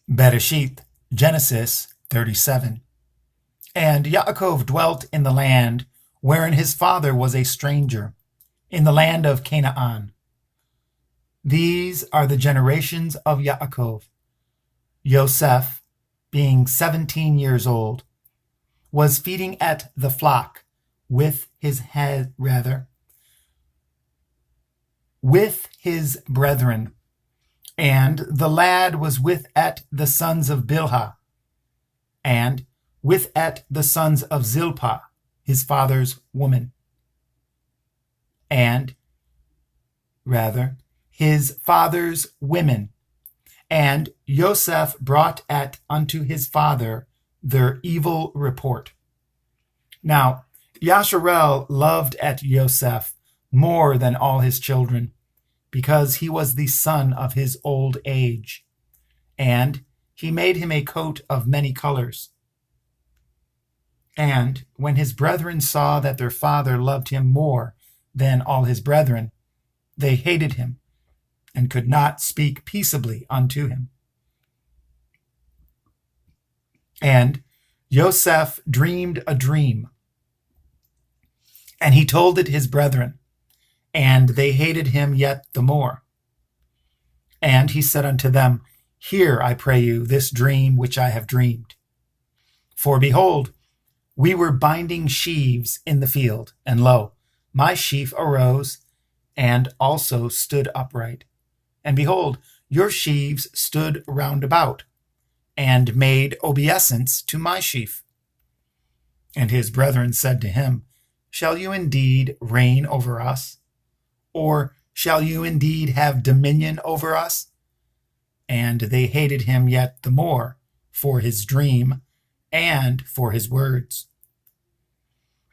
Bereshith, Genesis 37. And Yaakov dwelt in the land wherein his father was a stranger, in the land of Canaan. These are the generations of Yaakov. Yosef, being 17 years old, was feeding at the flock with his brethren, and the lad was with at the sons of Bilhah, and with at the sons of Zilpah, his father's woman, his father's women. And Yosef brought at unto his father their evil report. Now Yasharel loved at Yosef more than all his children, because he was the son of his old age, and he made him a coat of many colors. And when his brethren saw that their father loved him more than all his brethren, they hated him, and could not speak peaceably unto him. And Yosef dreamed a dream, and he told it his brethren, and they hated him yet the more. And he said unto them, Hear, I pray you, this dream which I have dreamed. For behold, we were binding sheaves in the field, and lo, my sheaf arose, and also stood upright. And behold, your sheaves stood round about, and made obeisance to my sheaf. And his brethren said to him, Shall you indeed reign over us? Or shall you indeed have dominion over us? And they hated him yet the more for his dream and for his words.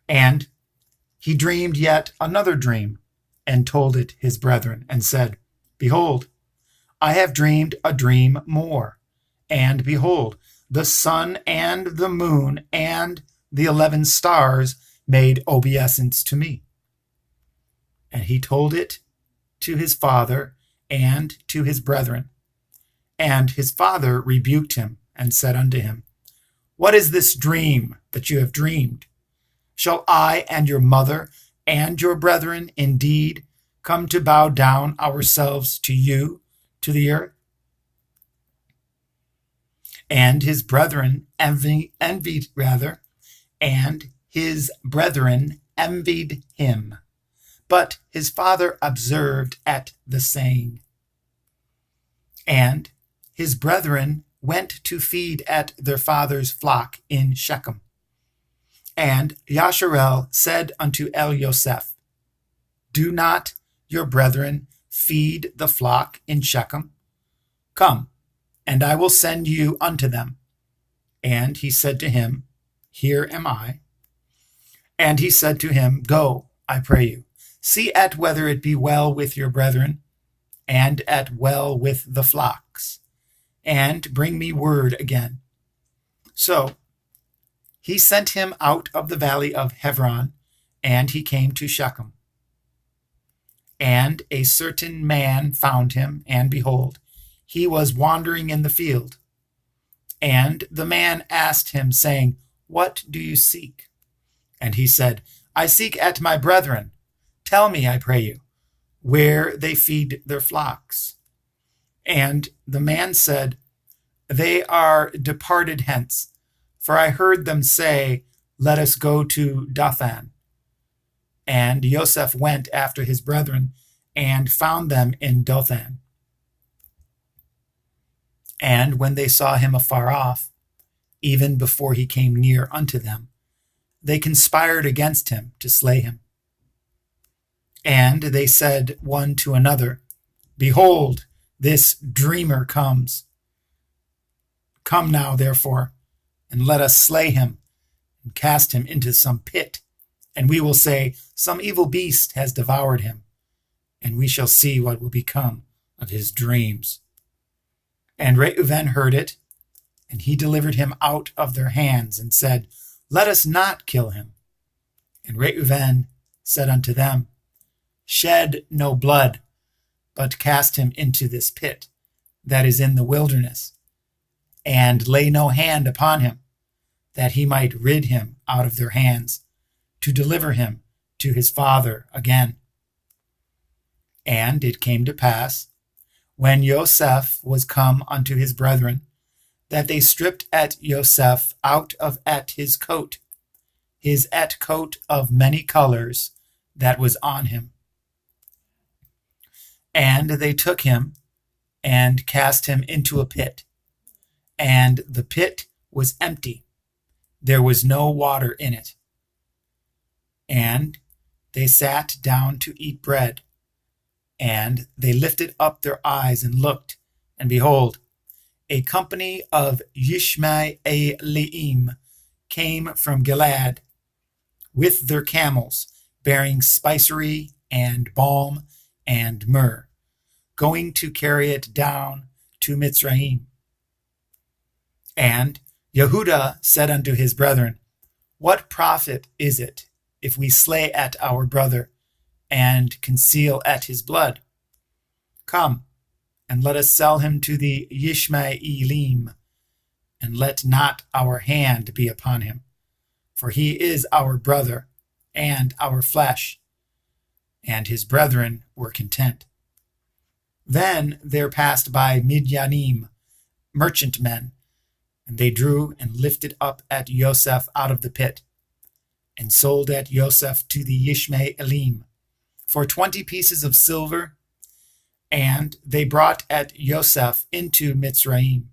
And he dreamed yet another dream, and told it his brethren, and said, Behold, I have dreamed a dream more, and behold, the sun and the moon and the 11 stars made obeisance to me. And he told it to his father and to his brethren. And his father rebuked him, and said unto him, What is this dream that you have dreamed? Shall I and your mother and your brethren indeed come to bow down ourselves to you, to the earth? And his brethren envied him. But his father observed at the saying. And his brethren went to feed at their father's flock in Shechem. And Yasharel said unto Yosef, Do not your brethren feed the flock in Shechem? Come, and I will send you unto them. And he said to him, Here am I. And he said to him, Go, I pray you, see at whether it be well with your brethren, and at well with the flocks, and bring me word again. So he sent him out of the valley of Hebron, and he came to Shechem. And a certain man found him, and behold, he was wandering in the field. And the man asked him, saying, What do you seek? And he said, I seek at my brethren. Tell me, I pray you, where they feed their flocks. And the man said, They are departed hence, for I heard them say, Let us go to Dothan. And Yosef went after his brethren, and found them in Dothan. And when they saw him afar off, even before he came near unto them, they conspired against him to slay him. And they said one to another, Behold, this dreamer comes. Come now, therefore, and let us slay him, and cast him into some pit, and we will say, Some evil beast has devoured him, and we shall see what will become of his dreams. And Reuben heard it, and he delivered him out of their hands, and said, Let us not kill him. And Reuben said unto them, Shed no blood, but cast him into this pit that is in the wilderness, and lay no hand upon him, that he might rid him out of their hands, to deliver him to his father again. And it came to pass, when Joseph was come unto his brethren, that they stripped at Joseph out of his coat of many colors that was on him. And they took him and cast him into a pit, and the pit was empty, there was no water in it. And they sat down to eat bread, and they lifted up their eyes and looked, and behold, a company of Ishmaelim came from Gilead with their camels, bearing spicery and balm and myrrh, going to carry it down to Mitzrayim. And Yehudah said unto his brethren, What profit is it if we slay at our brother and conceal at his blood? Come, and let us sell him to the Ishmaelim, and let not our hand be upon him, for he is our brother and our flesh. And his brethren were content. Then there passed by Midyanim, merchantmen, and they drew and lifted up at Joseph out of the pit, and sold at Joseph to the Ishmaelim for 20 pieces of silver, and they brought at Joseph into Mitzrayim.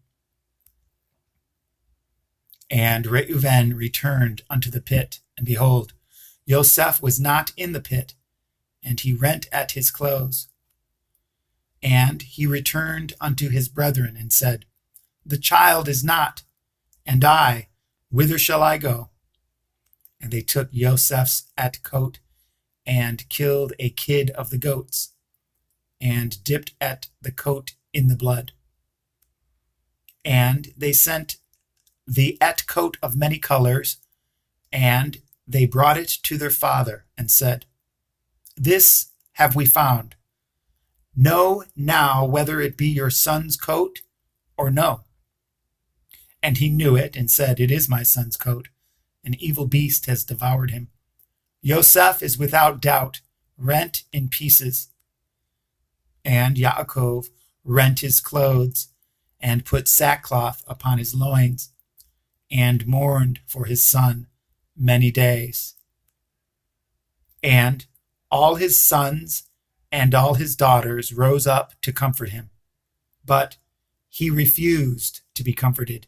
And Reuven returned unto the pit, and behold, Joseph was not in the pit, and he rent at his clothes. And he returned unto his brethren, and said, The child is not, and I, whither shall I go? And they took Joseph's coat, and killed a kid of the goats, and dipped at the coat in the blood. And they sent the coat of many colors, and they brought it to their father, and said, This have we found. Know now whether it be your son's coat or no. And he knew it, and said, It is my son's coat. An evil beast has devoured him. Joseph is without doubt rent in pieces. And Yaakov rent his clothes, and put sackcloth upon his loins, and mourned for his son many days. And all his sons and all his daughters rose up to comfort him. But he refused to be comforted.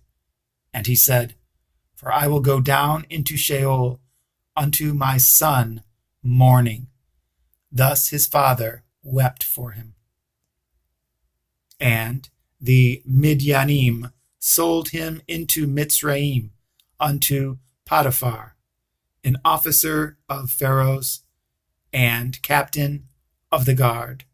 And he said, For I will go down into Sheol unto my son mourning. Thus his father wept for him. And the Midyanim sold him into Mitzrayim unto Potiphar, an officer of Pharaoh's and captain of the guard.